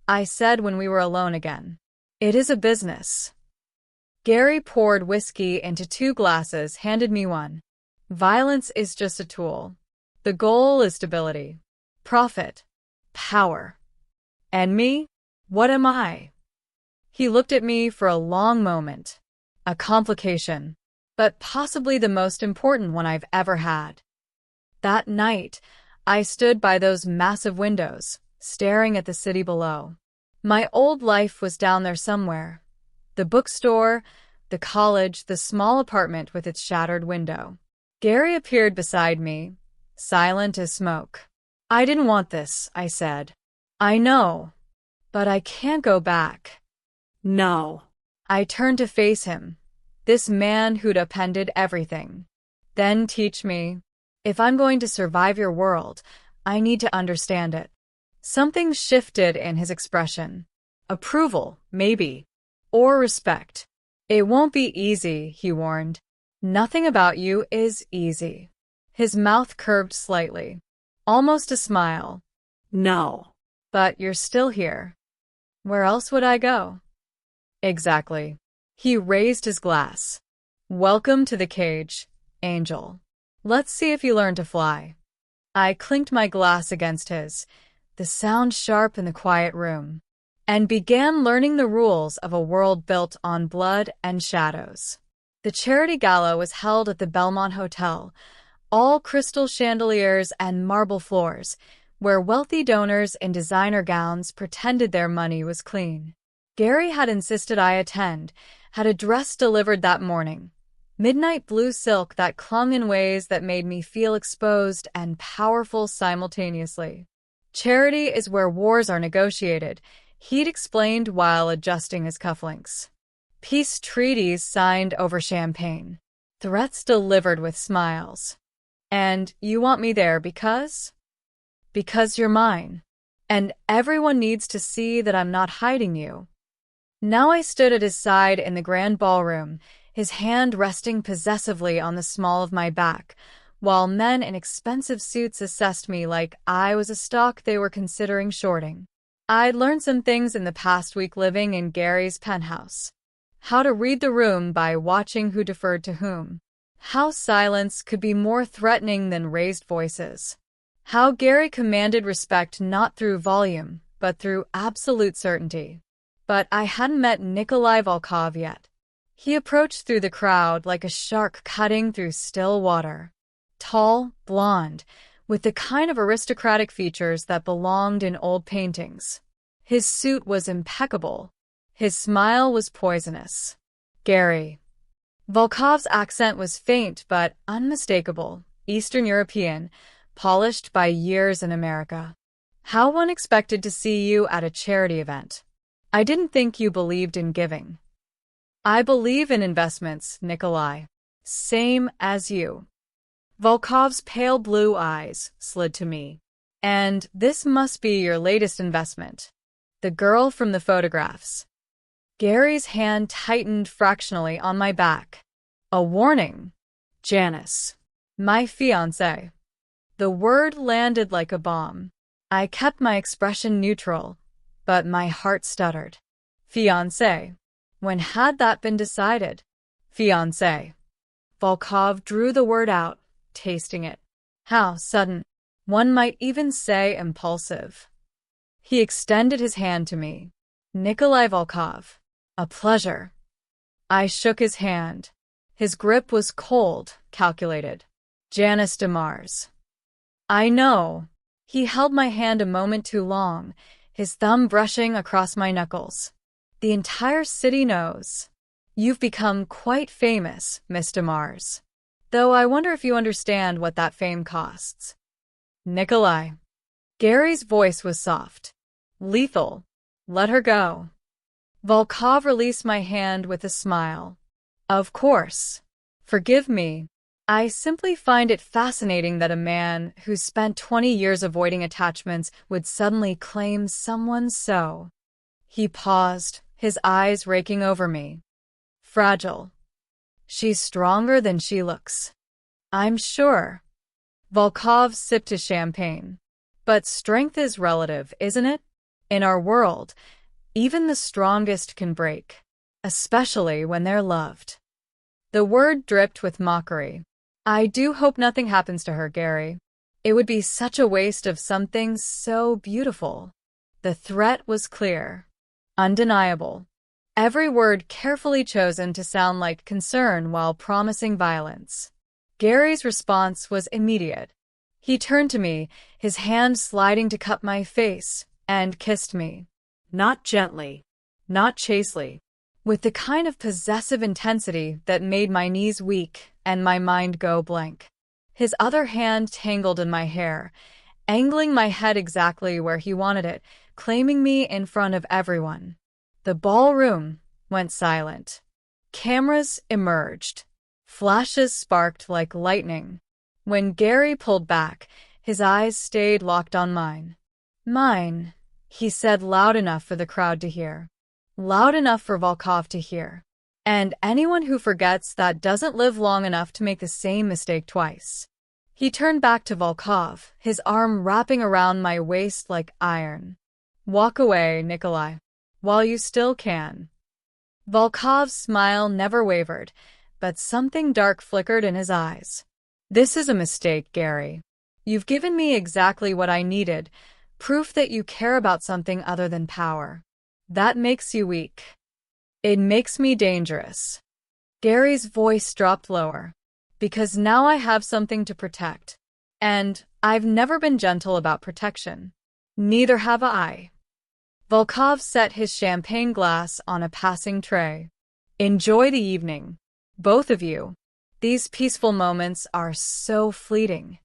I said when we were alone again. It is a business. Gary poured whiskey into 2 glasses, handed me one. Violence is just a tool. The goal is stability, profit, power. And me? What am I? He looked at me for a long moment. A complication, but possibly the most important one I've ever had. That night, I stood by those massive windows, staring at the city below. My old life was down there somewhere. The bookstore, the college, the small apartment with its shattered window. Gary appeared beside me, silent as smoke. I didn't want this, I said. I know, but I can't go back. No. I turned to face him, this man who'd upended everything. Then teach me. If I'm going to survive your world, I need to understand it. Something shifted in his expression. Approval, maybe. Or respect. It won't be easy, he warned. Nothing about you is easy. His mouth curved slightly. Almost a smile. No. But you're still here. Where else would I go? Exactly. He raised his glass. Welcome to the cage, Angel. Let's see if you learn to fly. I clinked my glass against his, the sound sharp in the quiet room, and began learning the rules of a world built on blood and shadows. The charity gala was held at the Belmont Hotel, all crystal chandeliers and marble floors, where wealthy donors in designer gowns pretended their money was clean. Gary had insisted I attend, had a dress delivered that morning. Midnight blue silk that clung in ways that made me feel exposed and powerful simultaneously. Charity is where wars are negotiated, he'd explained while adjusting his cufflinks. Peace treaties signed over champagne. Threats delivered with smiles. And you want me there because? Because you're mine. And everyone needs to see that I'm not hiding you. Now I stood at his side in the grand ballroom, his hand resting possessively on the small of my back, while men in expensive suits assessed me like I was a stock they were considering shorting. I'd learned some things in the past week living in Gary's penthouse. How to read the room by watching who deferred to whom. How silence could be more threatening than raised voices. How Gary commanded respect not through volume, but through absolute certainty. But I hadn't met Nikolai Volkov yet. He approached through the crowd like a shark cutting through still water. Tall, blonde, with the kind of aristocratic features that belonged in old paintings. His suit was impeccable. His smile was poisonous. Gary. Volkov's accent was faint but unmistakable, Eastern European, polished by years in America. How unexpected to see you at a charity event. I didn't think you believed in giving. I believe in investments, Nikolai. Same as you. Volkov's pale blue eyes slid to me. And this must be your latest investment. The girl from the photographs. Gary's hand tightened fractionally on my back. A warning. Janice. My fiancé. The word landed like a bomb. I kept my expression neutral, but my heart stuttered. Fiancé. When had that been decided? Fiancé. Volkov drew the word out, tasting it. How sudden. One might even say impulsive. He extended his hand to me. Nikolai Volkov. A pleasure. I shook his hand. His grip was cold, calculated. Janice de Mars. I know. He held my hand a moment too long, his thumb brushing across my knuckles. The entire city knows. You've become quite famous, Miss de Mars. Though I wonder if you understand what that fame costs. Nikolai. Gary's voice was soft. Lethal. Let her go. Volkov released my hand with a smile. Of course. Forgive me. I simply find it fascinating that a man who's spent 20 years avoiding attachments would suddenly claim someone so. He paused, his eyes raking over me. Fragile. She's stronger than she looks. I'm sure. Volkov sipped his champagne. But strength is relative, isn't it? In our world, even the strongest can break, especially when they're loved. The word dripped with mockery. I do hope nothing happens to her, Gary. It would be such a waste of something so beautiful. The threat was clear, undeniable. Every word carefully chosen to sound like concern while promising violence. Gary's response was immediate. He turned to me, his hand sliding to cup my face, and kissed me. Not gently, not chastely, with the kind of possessive intensity that made my knees weak and my mind go blank. His other hand tangled in my hair, angling my head exactly where he wanted it, claiming me in front of everyone. The ballroom went silent. Cameras emerged. Flashes sparked like lightning. When Gary pulled back, his eyes stayed locked on mine. Mine, he said loud enough for the crowd to hear. Loud enough for Volkov to hear. And anyone who forgets that doesn't live long enough to make the same mistake twice. He turned back to Volkov, his arm wrapping around my waist like iron. Walk away, Nikolai, while you still can. Volkov's smile never wavered, but something dark flickered in his eyes. This is a mistake, Gary. You've given me exactly what I needed, proof that you care about something other than power. That makes you weak. It makes me dangerous. Gary's voice dropped lower. Because now I have something to protect. And I've never been gentle about protection. Neither have I. Volkov set his champagne glass on a passing tray. Enjoy the evening, both of you. These peaceful moments are so fleeting.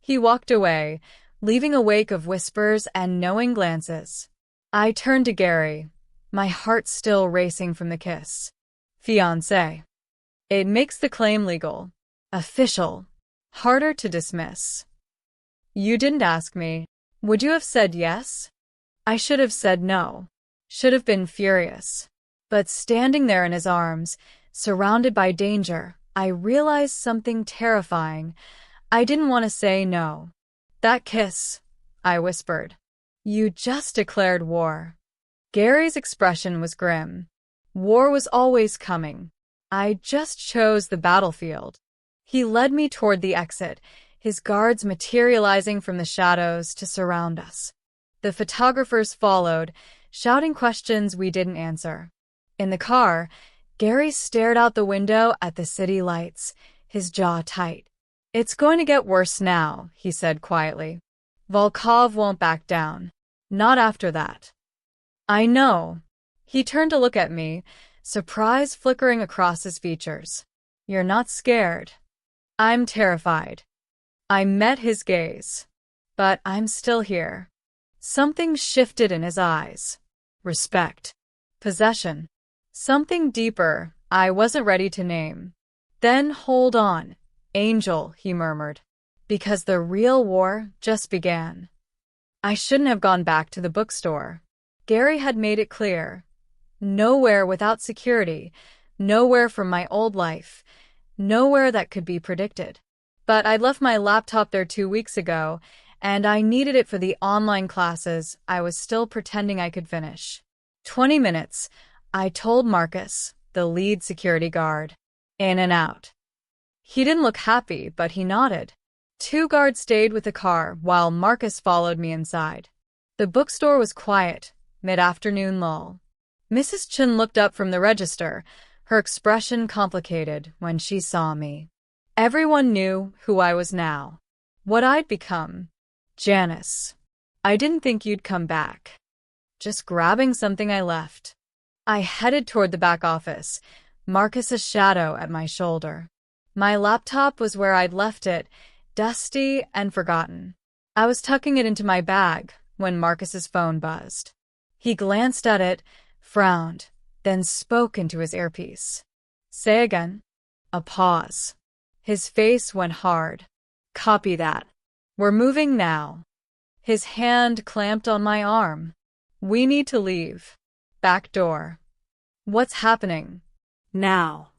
He walked away, leaving a wake of whispers and knowing glances. I turned to Gary, my heart still racing from the kiss. Fiancé. It makes the claim legal, official, harder to dismiss. You didn't ask me. Would you have said yes? I should have said no. Should have been furious. But standing there in his arms, surrounded by danger, I realized something terrifying. I didn't want to say no. "That kiss," I whispered. "You just declared war." Gary's expression was grim. War was always coming. I just chose the battlefield. He led me toward the exit, his guards materializing from the shadows to surround us. The photographers followed, shouting questions we didn't answer. In the car, Gary stared out the window at the city lights, his jaw tight. "It's going to get worse now," he said quietly. "Volkov won't back down. Not after that." "I know." He turned to look at me, surprise flickering across his features. "You're not scared." "I'm terrified." I met his gaze. "But I'm still here." Something shifted in his eyes. Respect. Possession. Something deeper I wasn't ready to name. "Then hold on, Angel," he murmured, "because the real war just began." I shouldn't have gone back to the bookstore. Gary had made it clear. Nowhere without security, nowhere from my old life, nowhere that could be predicted. But I'd left my laptop there 2 weeks ago, and I needed it for the online classes I was still pretending I could finish. 20 minutes, I told Marcus, the lead security guard. In and out. He didn't look happy, but he nodded. 2 guards stayed with the car while Marcus followed me inside. The bookstore was quiet, mid-afternoon lull. Mrs. Chen looked up from the register, her expression complicated when she saw me. Everyone knew who I was now. What I'd become. "Janice, I didn't think you'd come back." Just grabbing something I left. I headed toward the back office, Marcus's shadow at my shoulder. My laptop was where I'd left it, dusty and forgotten. I was tucking it into my bag when Marcus's phone buzzed. He glanced at it, frowned, then spoke into his earpiece. "Say again." A pause. His face went hard. "Copy that. We're moving now." His hand clamped on my arm. "We need to leave. Back door." "What's happening?" Now.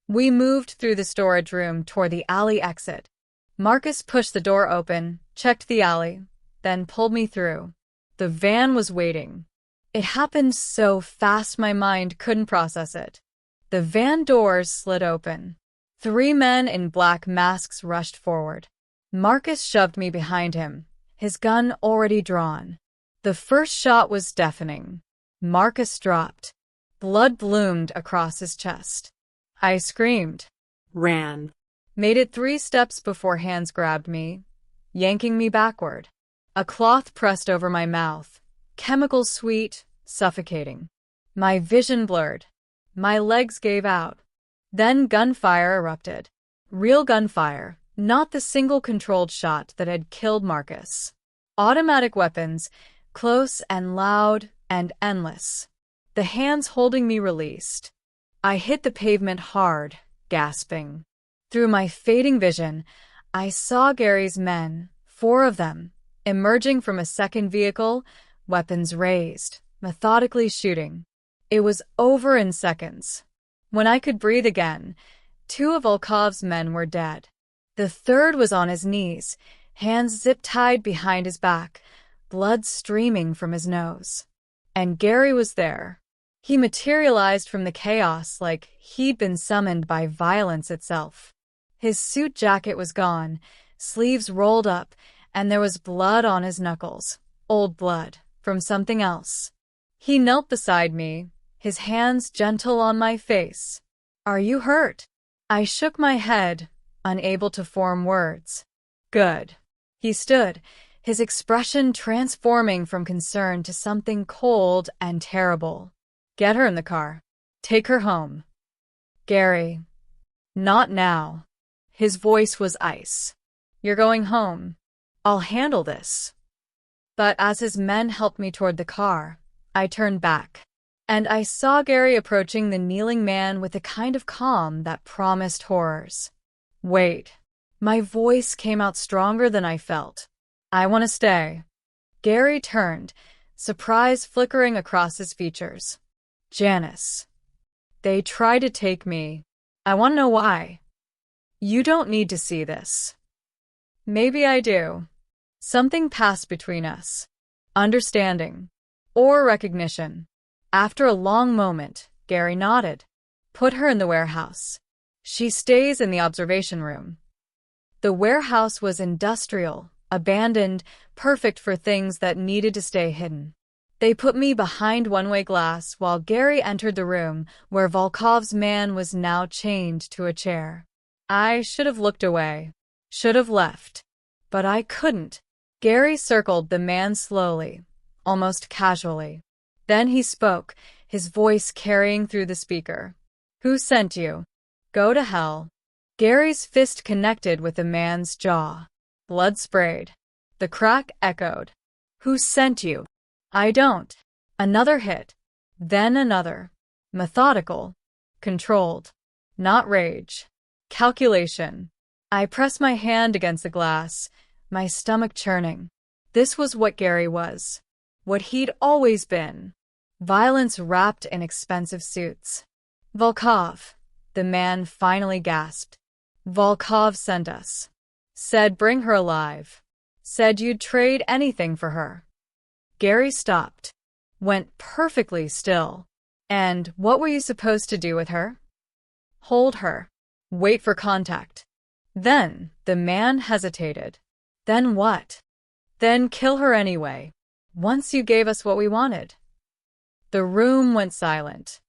We moved through the storage room toward the alley exit. Marcus pushed the door open, checked the alley, then pulled me through. The van was waiting. It happened so fast my mind couldn't process it. The van doors slid open. 3 men in black masks rushed forward. Marcus shoved me behind him, his gun already drawn. The first shot was deafening. Marcus dropped. Blood bloomed across his chest. I screamed. Ran. Made it 3 steps before hands grabbed me, yanking me backward. A cloth pressed over my mouth, chemicals sweet, suffocating. My vision blurred. My legs gave out. Then gunfire erupted. Real gunfire, not the single controlled shot that had killed Marcus. Automatic weapons, close and loud and endless. The hands holding me released. I hit the pavement hard, gasping. Through my fading vision, I saw Gary's men, 4 of them, emerging from a second vehicle, weapons raised, methodically shooting. It was over in seconds. When I could breathe again, 2 of Volkov's men were dead. The third was on his knees, hands zip-tied behind his back, blood streaming from his nose. And Gary was there. He materialized from the chaos like he'd been summoned by violence itself. His suit jacket was gone, sleeves rolled up, and there was blood on his knuckles. Old blood, from something else. He knelt beside me, his hands gentle on my face. "Are you hurt?" I shook my head, unable to form words. "Good." He stood, his expression transforming from concern to something cold and terrible. "Get her in the car. Take her home." "Gary." "Not now." His voice was ice. "You're going home. I'll handle this." But as his men helped me toward the car, I turned back. And I saw Gary approaching the kneeling man with a kind of calm that promised horrors. "Wait." My voice came out stronger than I felt. "I want to stay." Gary turned, surprise flickering across his features. "Janice." They try to take me. I want to know why. You don't need to see this. Maybe I do. Something passed between us. Understanding. Or recognition. After a long moment, Gary nodded. Put her in the warehouse. She stays in the observation room. The warehouse was industrial, abandoned, perfect for things that needed to stay hidden. They put me behind one-way glass while Gary entered the room where Volkov's man was now chained to a chair. I should have looked away. Should have left. But I couldn't. Gary circled the man slowly, almost casually. Then he spoke, his voice carrying through the speaker. Who sent you? Go to hell. Gary's fist connected with the man's jaw. Blood sprayed. The crack echoed. Who sent you? I don't. Another hit. Then another. Methodical. Controlled. Not rage. Calculation. I pressed my hand against the glass, my stomach churning. This was what Gary was. What he'd always been. Violence wrapped in expensive suits. Volkov, the man finally gasped. Volkov sent us. Said bring her alive. Said you'd trade anything for her. Gary stopped. Went perfectly still. And what were you supposed to do with her? Hold her. Wait for contact. Then the man hesitated. Then what? Then kill her anyway. Once you gave us what we wanted. The room went silent.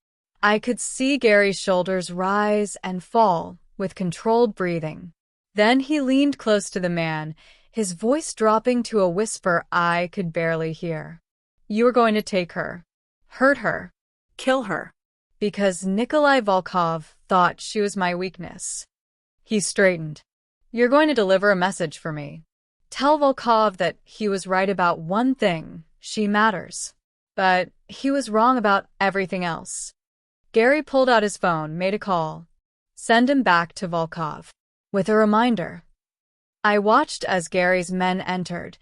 I could see Gary's shoulders rise and fall with controlled breathing. Then he leaned close to the man, his voice dropping to a whisper I could barely hear. You were going to take her. Hurt her. Kill her. Because Nikolai Volkov thought she was my weakness. He straightened. You're going to deliver a message for me. Tell Volkov that he was right about one thing, she matters. But he was wrong about everything else. Gary pulled out his phone, made a call. Send him back to Volkov. With a reminder. I watched as Gary's men entered,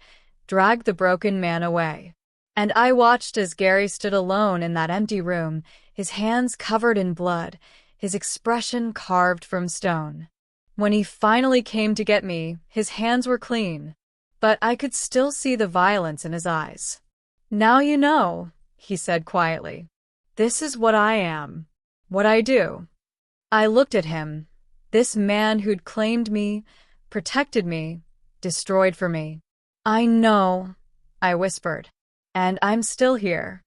dragged the broken man away. And I watched as Gary stood alone in that empty room, his hands covered in blood, his expression carved from stone. When he finally came to get me, his hands were clean, but I could still see the violence in his eyes. Now you know, he said quietly. This is what I am. What I do. I looked at him, this man who'd claimed me, protected me, destroyed for me. I know, I whispered. And I'm still here.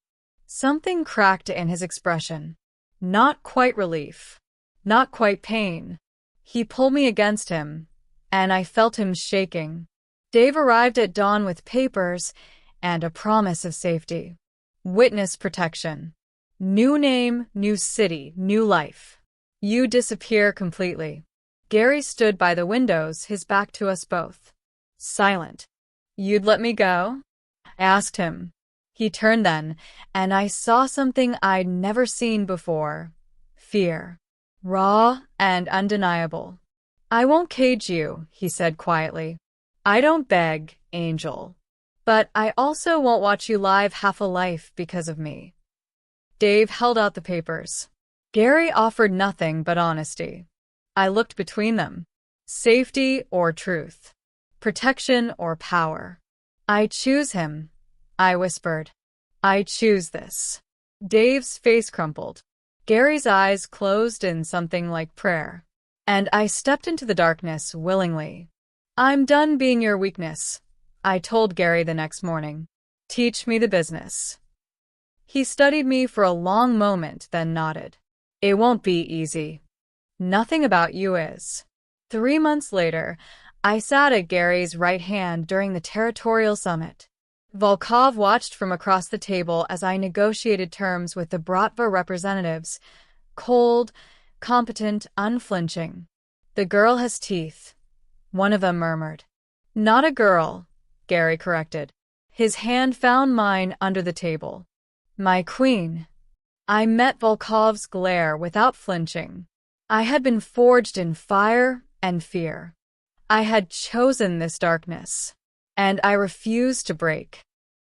Something cracked in his expression. Not quite relief. Not quite pain. He pulled me against him, and I felt him shaking. Dave arrived at dawn with papers and a promise of safety. Witness protection. New name, new city, new life. You disappear completely. Gary stood by the windows, his back to us both. Silent. You'd let me go? I asked him. He turned then, and I saw something I'd never seen before. Fear. Raw and undeniable. I won't cage you, he said quietly. I don't beg, Angel. But I also won't watch you live half a life because of me. Dave held out the papers. Gary offered nothing but honesty. I looked between them. Safety or truth. Protection or power. I choose him, I whispered. I choose this. Dave's face crumpled. Gary's eyes closed in something like prayer. And I stepped into the darkness willingly. I'm done being your weakness, I told Gary the next morning. Teach me the business. He studied me for a long moment, then nodded. It won't be easy. Nothing about you is. 3 months later, I sat at Gary's right hand during the territorial summit. Volkov watched from across the table as I negotiated terms with the Bratva representatives. Cold, competent, unflinching. The girl has teeth, one of them murmured. Not a girl, Gary corrected. His hand found mine under the table. My queen. I met Volkov's glare without flinching. I had been forged in fire and fear. I had chosen this darkness, and I refused to break.